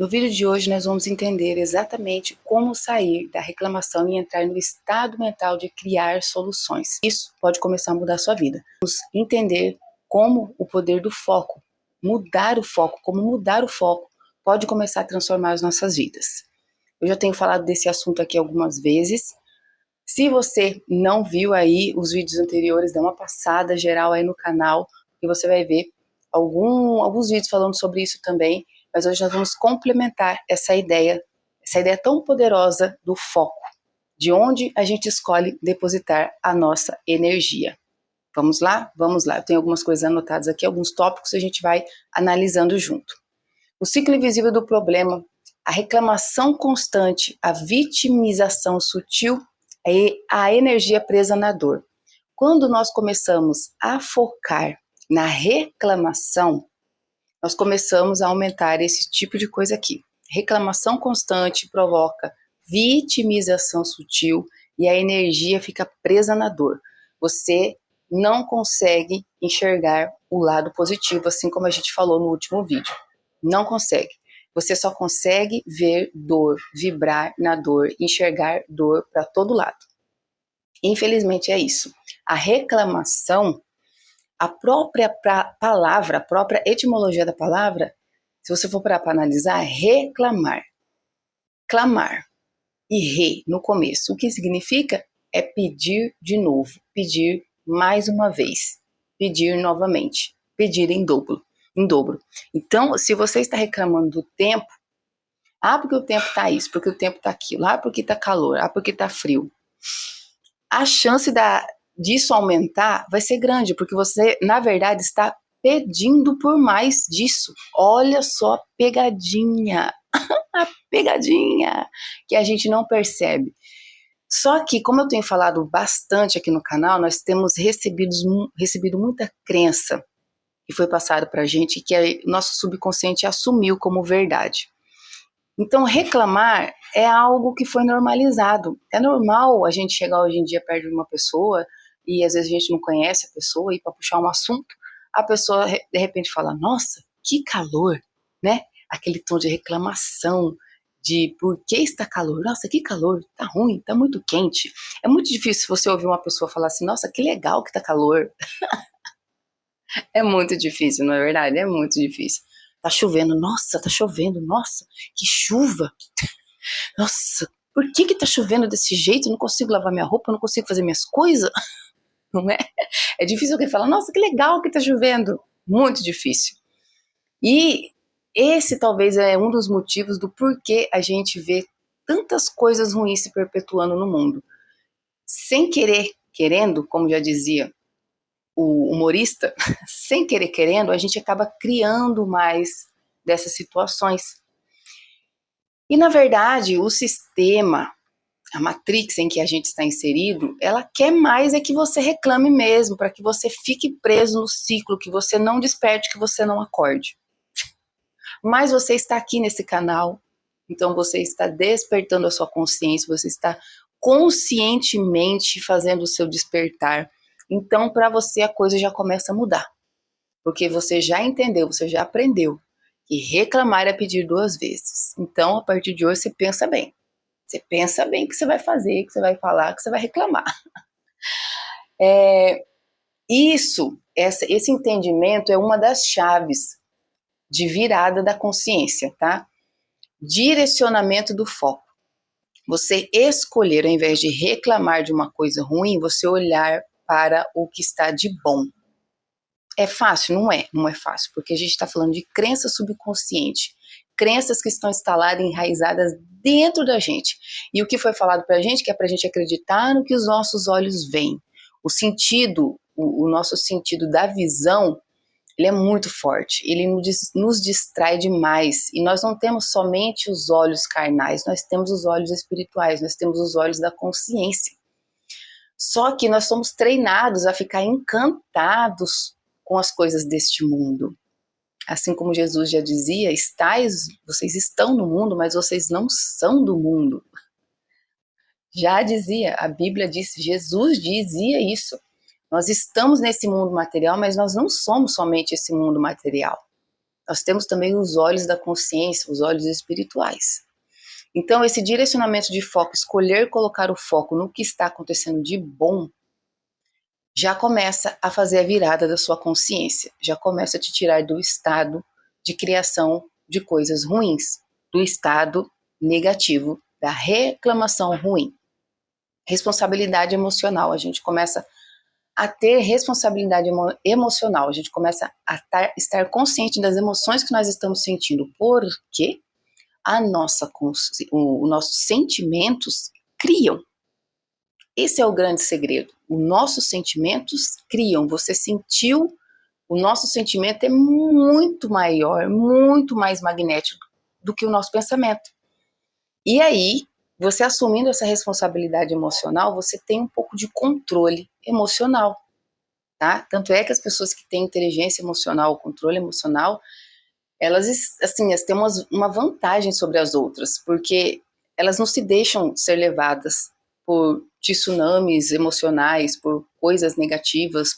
No vídeo de hoje nós vamos entender exatamente como sair da reclamação e entrar no estado mental de criar soluções. Isso pode começar a mudar a sua vida. Vamos entender como o poder do foco, como mudar o foco pode começar a transformar as nossas vidas. Eu já tenho falado desse assunto aqui algumas vezes. Se você não viu aí os vídeos anteriores, dá uma passada geral aí no canal e você vai ver alguns vídeos falando sobre isso também. Mas hoje nós vamos complementar essa ideia tão poderosa do foco, de onde a gente escolhe depositar a nossa energia. Vamos lá? Vamos lá. Eu tenho algumas coisas anotadas aqui, alguns tópicos, a gente vai analisando junto. O ciclo invisível do problema, a reclamação constante, a vitimização sutil e a energia presa na dor. Quando nós começamos a focar na reclamação, nós começamos a aumentar esse tipo de coisa aqui. Reclamação constante provoca vitimização sutil e a energia fica presa na dor. Você não consegue enxergar o lado positivo, assim como a gente falou no último vídeo. Não consegue. Você só consegue ver dor, vibrar na dor, enxergar dor para todo lado. Infelizmente é isso. A reclamação, a própria palavra, a própria etimologia da palavra, se você for parar para analisar, é reclamar. Clamar e re no começo. O que significa? É pedir de novo, pedir mais uma vez, pedir novamente, pedir em dobro. Então, se você está reclamando do tempo, porque o tempo está isso, porque o tempo está aquilo, porque está calor, porque está frio, a chance disso aumentar vai ser grande, porque você, na verdade, está pedindo por mais disso. Olha só a pegadinha, a pegadinha que a gente não percebe. Só que, como eu tenho falado bastante aqui no canal, nós temos recebido muita crença que foi passada para a gente, que nosso subconsciente assumiu como verdade. Então, reclamar é algo que foi normalizado. É normal a gente chegar hoje em dia perto de uma pessoa e às vezes a gente não conhece a pessoa e para puxar um assunto, a pessoa de repente fala, nossa, que calor, né? Aquele tom de reclamação, de por que está calor? Nossa, que calor, tá ruim, tá muito quente. É muito difícil você ouvir uma pessoa falar assim, nossa, que legal que tá calor. É muito difícil, não é verdade? É muito difícil. Tá chovendo, nossa, que chuva. Nossa, por que tá chovendo desse jeito? Eu não consigo lavar minha roupa, eu não consigo fazer minhas coisas. Não é? É difícil alguém falar, nossa, que legal que tá chovendo. Muito difícil. E esse talvez é um dos motivos do porquê a gente vê tantas coisas ruins se perpetuando no mundo. Sem querer, querendo, como já dizia o humorista, sem querer querendo, a gente acaba criando mais dessas situações. E, na verdade, o sistema, a matrix em que a gente está inserido, ela quer mais é que você reclame mesmo, para que você fique preso no ciclo, que você não desperte, que você não acorde. Mas você está aqui nesse canal, então você está despertando a sua consciência, você está conscientemente fazendo o seu despertar. Então, para você, a coisa já começa a mudar. Porque você já entendeu, você já aprendeu que reclamar é pedir 2 vezes. Então, a partir de hoje, você pensa bem. Você pensa bem o que você vai fazer, o que você vai falar, o que você vai reclamar. Esse entendimento é uma das chaves de virada da consciência, tá? Direcionamento do foco. Você escolher, ao invés de reclamar de uma coisa ruim, você olhar para o que está de bom. É fácil? Não é fácil, porque a gente está falando de crença subconsciente, crenças que estão instaladas, enraizadas dentro da gente. E o que foi falado para a gente, que é para a gente acreditar no que os nossos olhos veem. O nosso sentido da visão, ele é muito forte, ele nos distrai demais. E nós não temos somente os olhos carnais, nós temos os olhos espirituais, nós temos os olhos da consciência. Só que nós somos treinados a ficar encantados com as coisas deste mundo. Assim como Jesus já dizia, vocês estão no mundo, mas vocês não são do mundo. Já dizia, a Bíblia disse, Jesus dizia isso. Nós estamos nesse mundo material, mas nós não somos somente esse mundo material. nós temos também os olhos da consciência, os olhos espirituais. Então, esse direcionamento de foco, escolher colocar o foco no que está acontecendo de bom, já começa a fazer a virada da sua consciência, já começa a te tirar do estado de criação de coisas ruins, do estado negativo, da reclamação ruim. Responsabilidade emocional, a gente começa a ter responsabilidade emocional, a gente começa a estar consciente das emoções que nós estamos sentindo, porque os nossos sentimentos criam. Esse é o grande segredo. Os nossos sentimentos criam. Você sentiu, o nosso sentimento é muito maior, muito mais magnético do que o nosso pensamento. E aí, você assumindo essa responsabilidade emocional, você tem um pouco de controle emocional, tá? Tanto é que as pessoas que têm inteligência emocional, controle emocional, elas têm uma vantagem sobre as outras, porque elas não se deixam ser levadas por tsunamis emocionais, por coisas negativas,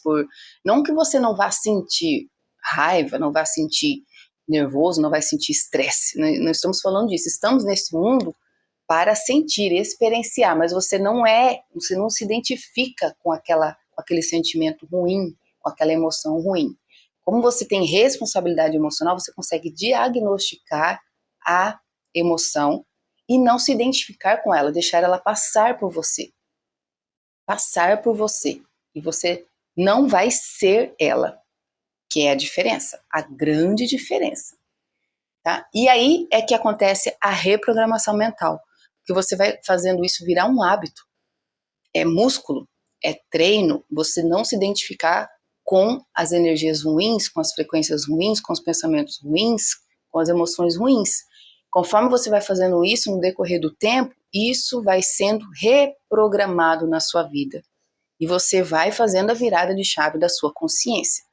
não que você não vá sentir raiva, não vá sentir nervoso, não vai sentir estresse, não estamos falando disso, estamos nesse mundo para sentir, experienciar, mas você não se identifica com aquele sentimento ruim, com aquela emoção ruim. Como você tem responsabilidade emocional, você consegue diagnosticar a emoção e não se identificar com ela, deixar ela passar por você. Passar por você. E você não vai ser ela, que é a diferença, a grande diferença. Tá? E aí é que acontece a reprogramação mental, porque você vai fazendo isso virar um hábito. É músculo, é treino, você não se identificar com as energias ruins, com as frequências ruins, com os pensamentos ruins, com as emoções ruins. Conforme você vai fazendo isso no decorrer do tempo, isso vai sendo reprogramado na sua vida. E você vai fazendo a virada de chave da sua consciência.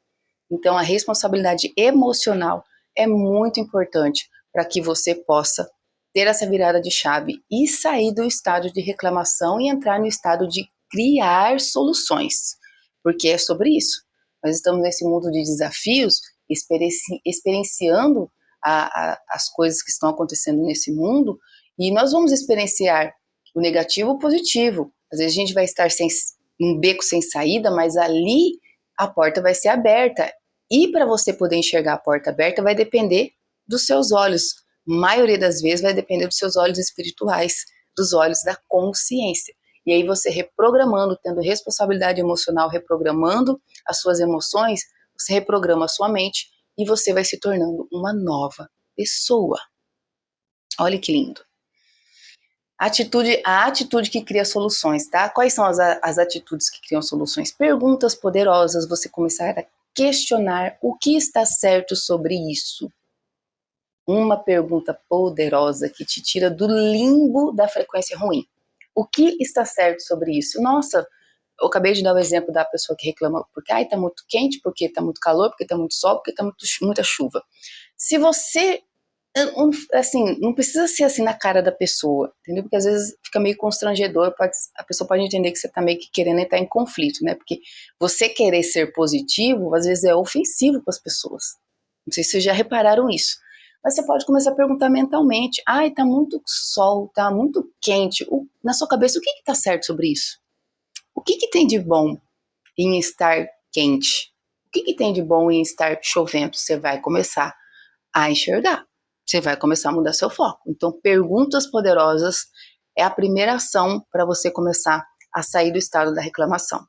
Então, a responsabilidade emocional é muito importante para que você possa ter essa virada de chave e sair do estado de reclamação e entrar no estado de criar soluções. Porque é sobre isso. Nós estamos nesse mundo de desafios, experienciando as coisas que estão acontecendo nesse mundo, e nós vamos experienciar o negativo e o positivo. Às vezes a gente vai estar um beco sem saída, mas ali a porta vai ser aberta. E para você poder enxergar a porta aberta vai depender dos seus olhos. A maioria das vezes vai depender dos seus olhos espirituais, dos olhos da consciência. E aí você reprogramando, tendo responsabilidade emocional, reprogramando as suas emoções, você reprograma a sua mente e você vai se tornando uma nova pessoa. Olha que lindo. A atitude que cria soluções, tá? Quais são as atitudes que criam soluções? Perguntas poderosas, você começar a questionar o que está certo sobre isso. Uma pergunta poderosa que te tira do limbo da frequência ruim. O que está certo sobre isso? Nossa, eu acabei de dar o exemplo da pessoa que reclama porque tá muito quente, porque tá muito calor, porque tá muito sol, porque tá muita chuva. Se você, assim, não precisa ser assim na cara da pessoa, entendeu? Porque às vezes fica meio constrangedor, a pessoa pode entender que você tá meio que querendo entrar em conflito, né? Porque você querer ser positivo, às vezes é ofensivo para as pessoas. Não sei se vocês já repararam isso. Mas você pode começar a perguntar mentalmente. Tá muito sol, tá muito quente. Na sua cabeça, o que tá certo sobre isso? O que tem de bom em estar quente? O que tem de bom em estar chovendo? Você vai começar a enxergar. Você vai começar a mudar seu foco. Então, perguntas poderosas é a primeira ação para você começar a sair do estado da reclamação,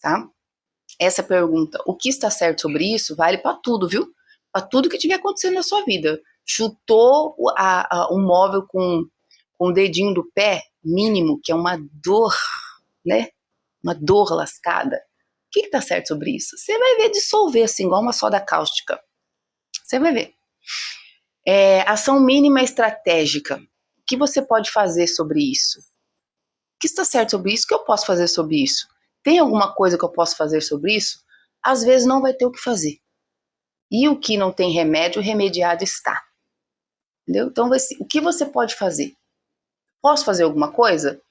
tá? Essa pergunta, o que está certo sobre isso, vale para tudo, viu? Para tudo que estiver acontecendo na sua vida. Chutou um móvel com o dedinho do pé mínimo, que é uma dor, né? Uma dor lascada. O que está certo sobre isso? Você vai ver dissolver, assim, igual uma soda cáustica. Você vai ver. Ação mínima estratégica. O que você pode fazer sobre isso? O que está certo sobre isso? O que eu posso fazer sobre isso? Tem alguma coisa que eu posso fazer sobre isso? Às vezes não vai ter o que fazer. E o que não tem remédio, remediado está. Entendeu? Então, o que você pode fazer? Posso fazer alguma coisa?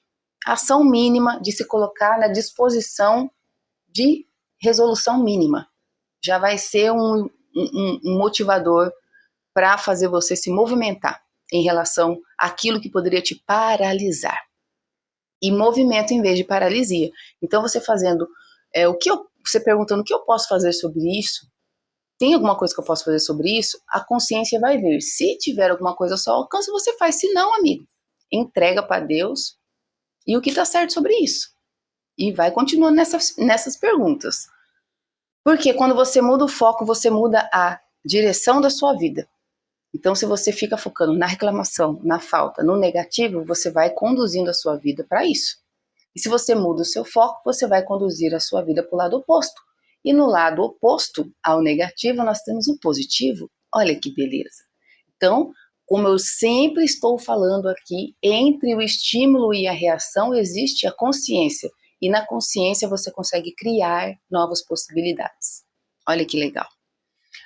Ação mínima de se colocar na disposição de resolução mínima. Já vai ser um motivador para fazer você se movimentar em relação àquilo que poderia te paralisar. E movimento em vez de paralisia. Então você fazendo, você perguntando o que eu posso fazer sobre isso, tem alguma coisa que eu posso fazer sobre isso? A consciência vai vir. Se tiver alguma coisa ao seu alcance, você faz. Se não, amigo, entrega para Deus e o que está certo sobre isso. E vai continuando nessas perguntas. Porque quando você muda o foco, você muda a direção da sua vida. Então, se você fica focando na reclamação, na falta, no negativo, você vai conduzindo a sua vida para isso. E se você muda o seu foco, você vai conduzir a sua vida para o lado oposto. E no lado oposto ao negativo, nós temos o positivo. Olha que beleza. Então, como eu sempre estou falando aqui, entre o estímulo e a reação existe a consciência. E na consciência você consegue criar novas possibilidades. Olha que legal.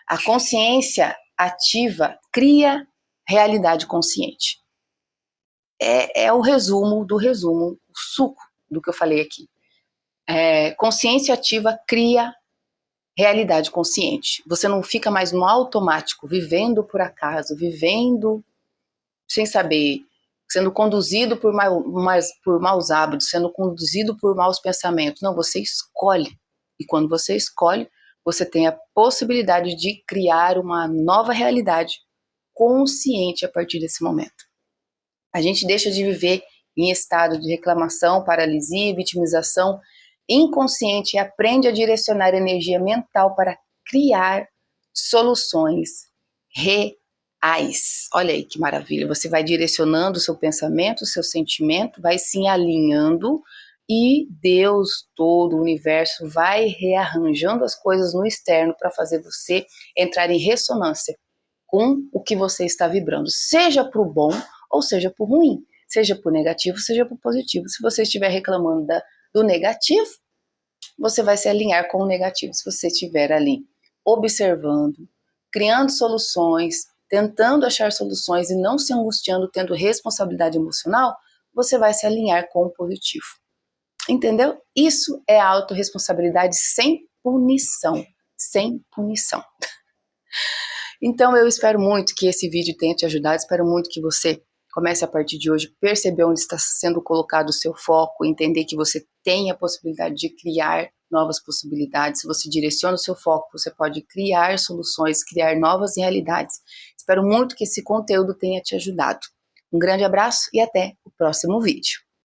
A consciência ativa cria realidade consciente. É o resumo do resumo, o suco do que eu falei aqui. Consciência ativa cria realidade consciente. Você não fica mais no automático, vivendo por acaso, vivendo sem saber, sendo conduzido por maus hábitos, sendo conduzido por maus pensamentos. Não, você escolhe. E quando você escolhe, você tem a possibilidade de criar uma nova realidade consciente a partir desse momento. A gente deixa de viver em estado de reclamação, paralisia, vitimização inconsciente e aprende a direcionar energia mental para criar soluções reais. Olha aí que maravilha, você vai direcionando o seu pensamento, o seu sentimento, vai se alinhando e Deus, todo o universo, vai rearranjando as coisas no externo para fazer você entrar em ressonância com o que você está vibrando, seja para o bom ou seja para o ruim, seja para o negativo, seja para o positivo. Se você estiver reclamando do negativo, você vai se alinhar com o negativo. Se você estiver ali observando, criando soluções, tentando achar soluções e não se angustiando, tendo responsabilidade emocional, você vai se alinhar com o positivo. Entendeu? Isso é autorresponsabilidade sem punição. Sem punição. Então eu espero muito que esse vídeo tenha te ajudado, espero muito que você comece a partir de hoje perceber onde está sendo colocado o seu foco, entender que você tem a possibilidade de criar novas possibilidades. Se você direciona o seu foco, você pode criar soluções, criar novas realidades. Espero muito que esse conteúdo tenha te ajudado. Um grande abraço e até o próximo vídeo.